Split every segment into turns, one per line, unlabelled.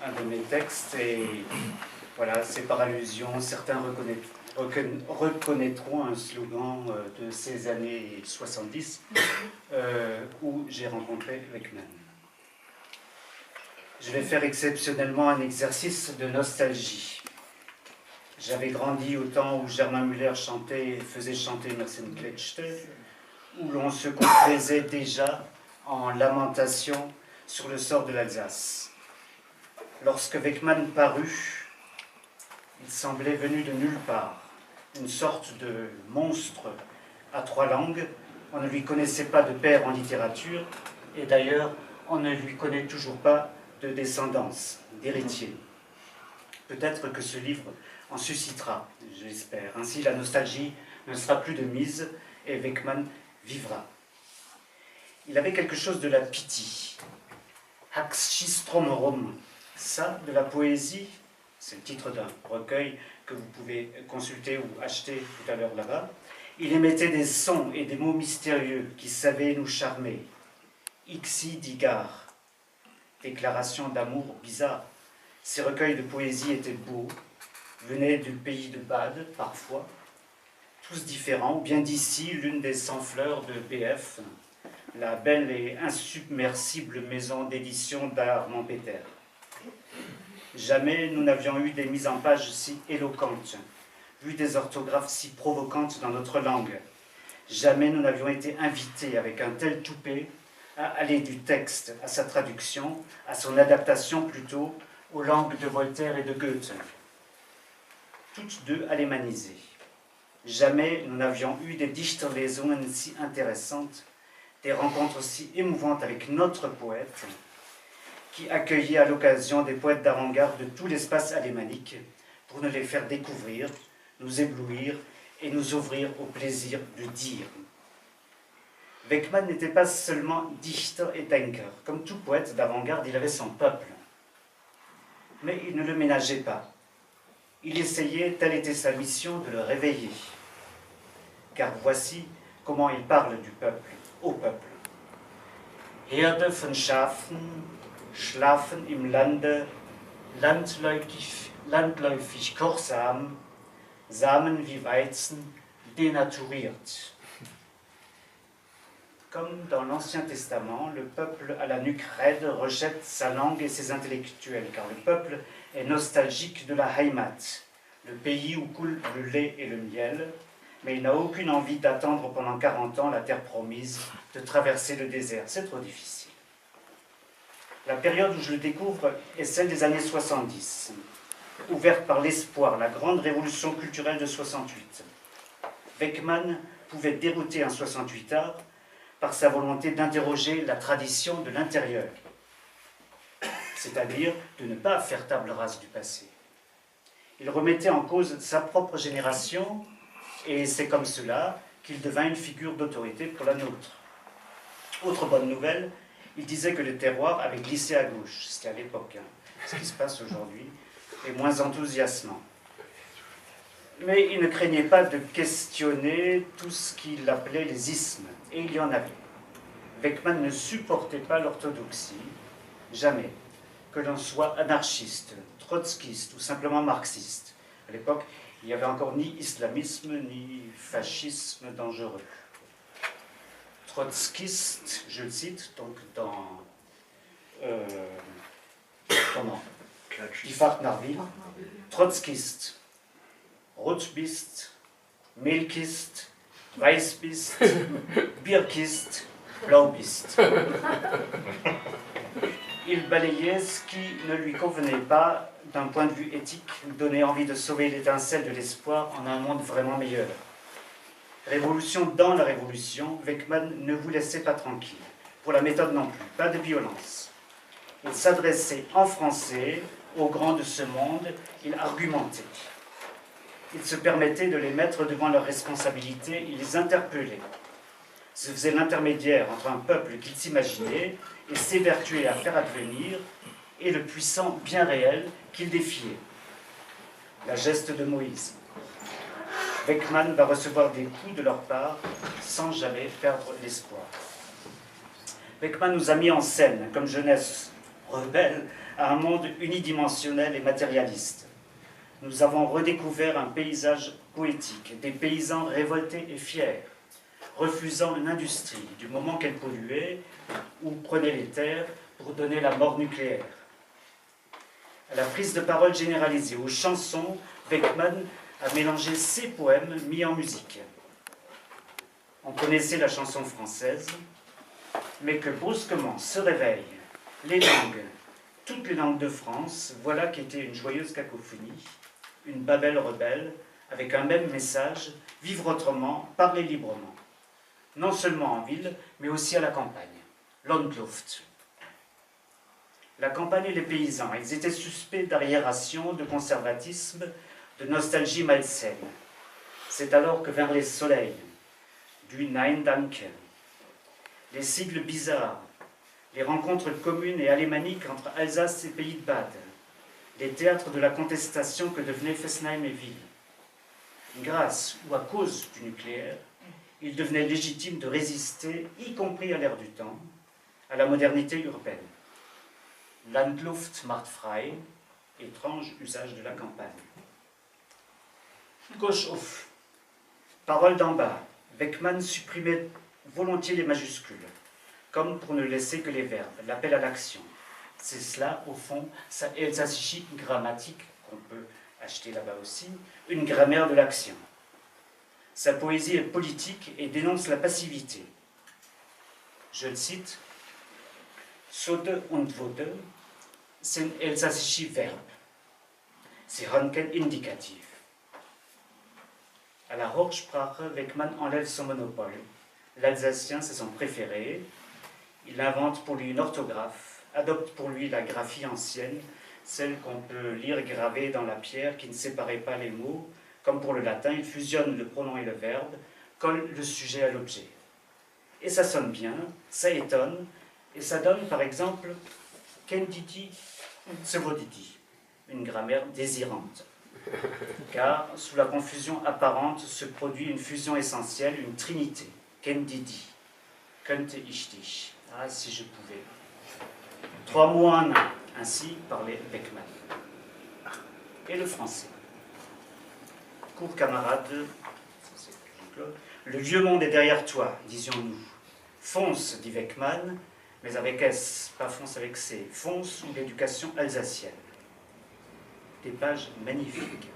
un de mes textes, et voilà, c'est par allusion, certains reconnaîtront un slogan de ces années 70 où j'ai rencontré Beckmann. Je vais faire exceptionnellement un exercice de nostalgie. J'avais grandi au temps où Germain Müller faisait chanter Mersenkletschte, où l'on se complaisait déjà en lamentation sur le sort de l'Alsace. Lorsque Beckmann parut, il semblait venu de nulle part, une sorte de monstre à trois langues. On ne lui connaissait pas de père en littérature, et d'ailleurs, on ne lui connaît toujours pas de descendance, d'héritier. Peut-être que ce livre en suscitera, j'espère. Ainsi, la nostalgie ne sera plus de mise et Beckmann vivra. Il avait quelque chose de la pitié. Haxschistromrum, ça, de la poésie, c'est le titre d'un recueil que vous pouvez consulter ou acheter tout à l'heure là-bas. Il émettait des sons et des mots mystérieux qui savaient nous charmer. Ixi digar, déclaration d'amour bizarre. Ces recueils de poésie étaient beaux, venaient du pays de Bade, parfois, tous différents, ou bien d'ici, l'une des 100 fleurs de BF, la belle et insubmersible maison d'édition d'Armand Péter. Jamais nous n'avions eu des mises en page si éloquentes, vu des orthographes si provocantes dans notre langue. Jamais nous n'avions été invités avec un tel toupet à aller du texte à sa traduction, à son adaptation plutôt, aux langues de Voltaire et de Goethe. Toutes deux alémanisées. Jamais nous n'avions eu des Dichterlesungen si intéressantes, des rencontres si émouvantes avec notre poète, qui accueillait à l'occasion des poètes d'avant-garde de tout l'espace alémanique pour nous les faire découvrir, nous éblouir et nous ouvrir au plaisir de dire. Beckmann n'était pas seulement Dichter et Denker. Comme tout poète d'avant-garde, il avait son peuple. Mais il ne le ménageait pas. Il essayait, telle était sa mission, de le réveiller. Car voici comment il parle du peuple, au peuple. Herde von Schafen, schlafen im Lande, landläufig kochsam, Samen wie Weizen, dénaturiert. Comme dans l'Ancien Testament, le peuple à la nuque raide rejette sa langue et ses intellectuels, car le peuple est nostalgique de la Heimat, le pays où coule le lait et le miel, mais il n'a aucune envie d'attendre pendant 40 ans la terre promise, de traverser le désert. C'est trop difficile. La période où je le découvre est celle des années 70, ouverte par l'espoir, la grande révolution culturelle de 68. Beckmann pouvait dérouter un 68ard par sa volonté d'interroger la tradition de l'intérieur, c'est-à-dire de ne pas faire table rase du passé. Il remettait en cause sa propre génération, et c'est comme cela qu'il devint une figure d'autorité pour la nôtre. Autre bonne nouvelle, il disait que le terroir avait glissé à gauche, c'était à l'époque. Ce qui se passe aujourd'hui est moins enthousiasmant. Mais il ne craignait pas de questionner tout ce qu'il appelait les ismes, et il y en avait. Beckmann ne supportait pas l'orthodoxie, jamais, que l'on soit anarchiste, trotskiste ou simplement marxiste. À l'époque, il n'y avait encore ni islamisme ni fascisme dangereux. Trotskiste, je le cite, donc dans Die Fahrtnarville, Trotzkiste, Rotbist, Mehlkist, Weißbist, Bierkist, Blaubist. Il balayait ce qui ne lui convenait pas d'un point de vue éthique, donnait envie de sauver l'étincelle de l'espoir en un monde vraiment meilleur. Révolution dans la révolution, Beckmann ne vous laissait pas tranquille. Pour la méthode non plus, pas de violence. Il s'adressait en français aux grands de ce monde, il argumentait. Il se permettait de les mettre devant leurs responsabilités, il les interpellait. Se faisait l'intermédiaire entre un peuple qu'il s'imaginait et s'évertuait à faire advenir, et le puissant bien réel qu'il défiait. La geste de Moïse. Beckmann va recevoir des coups de leur part sans jamais perdre l'espoir. Beckmann nous a mis en scène comme jeunesse rebelle à un monde unidimensionnel et matérialiste. Nous avons redécouvert un paysage poétique, des paysans révoltés et fiers, refusant une industrie du moment qu'elle polluait ou prenait les terres pour donner la mort nucléaire. À la prise de parole généralisée, aux chansons, Beckmann a mélangé ses poèmes mis en musique. On connaissait la chanson française, mais que brusquement se réveillent les langues, toutes les langues de France, voilà qu'était une joyeuse cacophonie, une Babel rebelle, avec un même message, vivre autrement, parler librement. Non seulement en ville, mais aussi à la campagne. Landluft. La campagne et les paysans, ils étaient suspects d'arriération, de conservatisme, de nostalgie malsaine. C'est alors que vinrent les soleils, du Nein Danke, les sigles bizarres, les rencontres communes et alémaniques entre Alsace et Pays de Bade, les théâtres de la contestation que devenaient Fessenheim et Ville. Grâce ou à cause du nucléaire, il devenait légitime de résister, y compris à l'ère du temps, à la modernité urbaine. Landluft macht frei, étrange usage de la campagne. Gauche off, parole d'en bas. Beckmann supprimait volontiers les majuscules, comme pour ne laisser que les verbes, l'appel à l'action. C'est cela, au fond, sa elsassische grammatique, qu'on peut acheter là-bas aussi, une grammaire de l'action. Sa poésie est politique et dénonce la passivité. Je le cite, Sode und Wode sind elsassische Verben. Sie haben kein Indikativ. À la Hochsprache, Beckmann enlève son monopole. L'alsacien, c'est son préféré. Il invente pour lui une orthographe, adopte pour lui la graphie ancienne, celle qu'on peut lire gravée dans la pierre qui ne séparait pas les mots. Comme pour le latin, il fusionne le pronom et le verbe, colle le sujet à l'objet. Et ça sonne bien, ça étonne, et ça donne par exemple Kenditi, Tsevoditi, une grammaire désirante. Car sous la confusion apparente se produit une fusion essentielle, une trinité. Kendidi, könnte ich dich. Ah, si je pouvais. 3 mots en un, ainsi parlait Beckmann. Et le français. Cours camarades, le vieux monde est derrière toi, disions-nous. Fonce, dit Beckmann, mais avec S, pas fonce avec C. Fonce ou l'éducation alsacienne. Des pages magnifiques.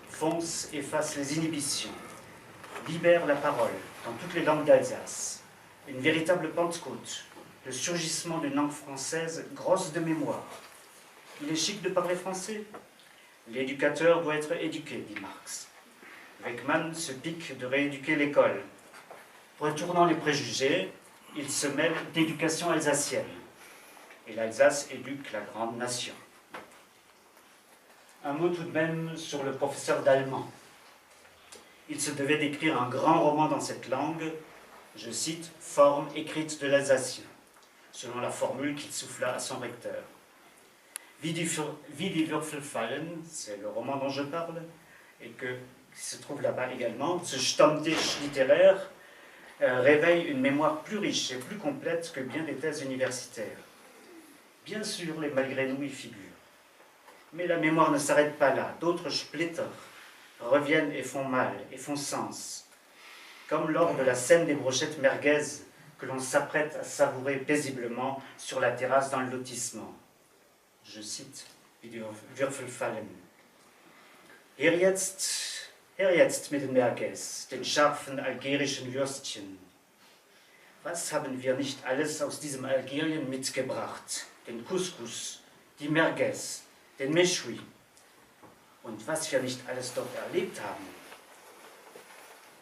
Fonce efface les inhibitions, libère la parole dans toutes les langues d'Alsace. Une véritable Pentecôte, le surgissement d'une langue française grosse de mémoire. Il est chic de parler français. L'éducateur doit être éduqué, dit Marx. Beckmann se pique de rééduquer l'école. Retournant les préjugés, il se mêle d'éducation alsacienne. Et l'Alsace éduque la grande nation. Un mot tout de même sur le professeur d'allemand. Il se devait d'écrire un grand roman dans cette langue, je cite, forme écrite de l'alsacien, selon la formule qu'il souffla à son recteur. Wie die Würfel fallen, c'est le roman dont je parle, et qui se trouve là-bas également. Ce Stammtisch littéraire réveille une mémoire plus riche et plus complète que bien des thèses universitaires. Bien sûr, les malgré nous y figurent. Mais la mémoire ne s'arrête pas là. D'autres Splitter reviennent et font mal, et font sens. Comme lors de la scène des brochettes merguez que l'on s'apprête à savourer paisiblement sur la terrasse dans le lotissement. Je cite, wie die Würfel fallen. Her jetzt mit den Merguez, den scharfen algerischen Würstchen. Was haben wir nicht alles aus diesem Algerien mitgebracht? Den Couscous, die Merguez, den Mechoui. Und was wir nicht alles dort erlebt haben.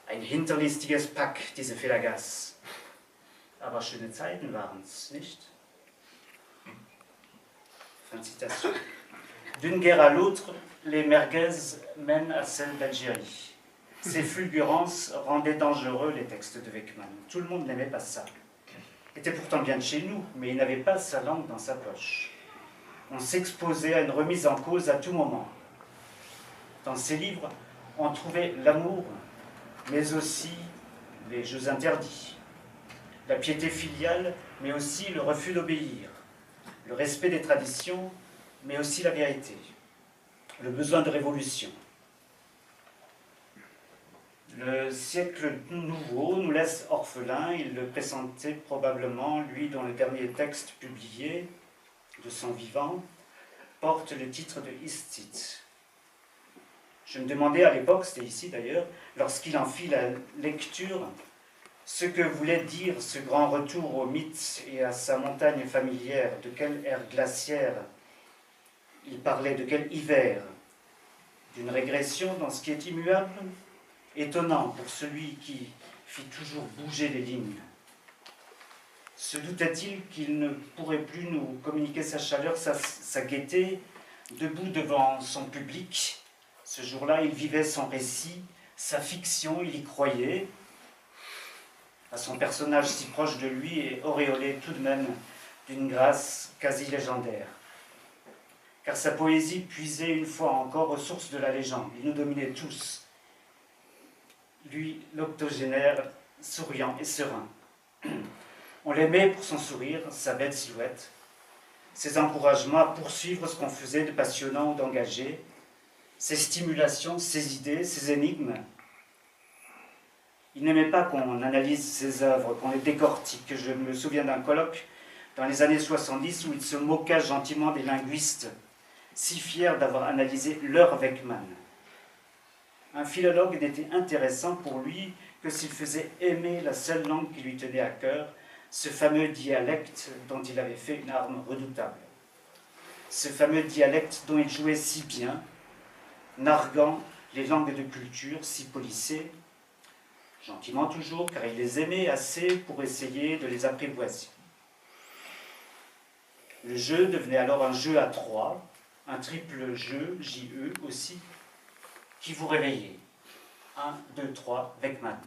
Ein hinterlistiges Pack, diese Felagas. Aber schöne Zeiten waren's, nicht? Fin de citation. D'une guerre à l'autre, les merguez mènent à celle d'Algérie. Ces fulgurances rendaient dangereux les textes de Beckmann. Tout le monde n'aimait pas ça. Il était pourtant bien de chez nous, mais il n'avait pas sa langue dans sa poche. On s'exposait à une remise en cause à tout moment. Dans ses livres, on trouvait l'amour, mais aussi les jeux interdits, la piété filiale, mais aussi le refus d'obéir, le respect des traditions, mais aussi la vérité, le besoin de révolution. Le siècle nouveau nous laisse orphelins, il le pressentait probablement, lui dont le dernier texte publié de son vivant porte le titre de Istit. Je me demandais à l'époque, c'était ici d'ailleurs, lorsqu'il en fit la lecture, ce que voulait dire ce grand retour au mythe et à sa montagne familière, de quelle ère glaciaire il parlait, de quel hiver, d'une régression dans ce qui est immuable, étonnant pour celui qui fit toujours bouger les lignes. Se doutait-il qu'il ne pourrait plus nous communiquer sa chaleur, sa gaieté, debout devant son public? Ce jour-là, il vivait son récit, sa fiction, il y croyait, à son personnage si proche de lui et auréolé tout de même d'une grâce quasi légendaire. Car sa poésie puisait une fois encore aux sources de la légende. Il nous dominait tous. Lui, l'octogénaire, souriant et serein. On l'aimait pour son sourire, sa belle silhouette, ses encouragements à poursuivre ce qu'on faisait de passionnant ou d'engagé, ses stimulations, ses idées, ses énigmes. Il n'aimait pas qu'on analyse ses œuvres, qu'on les décortique. Je me souviens d'un colloque dans les années 70 où il se moqua gentiment des linguistes, si fiers d'avoir analysé leur Weckmann. Un philologue n'était intéressant pour lui que s'il faisait aimer la seule langue qui lui tenait à cœur, ce fameux dialecte dont il avait fait une arme redoutable. Ce fameux dialecte dont il jouait si bien, narguant les langues de culture si polissées, gentiment toujours, car il les aimait assez pour essayer de les apprivoiser. Le jeu devenait alors un jeu à trois, un triple jeu, J-E aussi, qui vous réveillait. 1, 2, 3, Weckmann.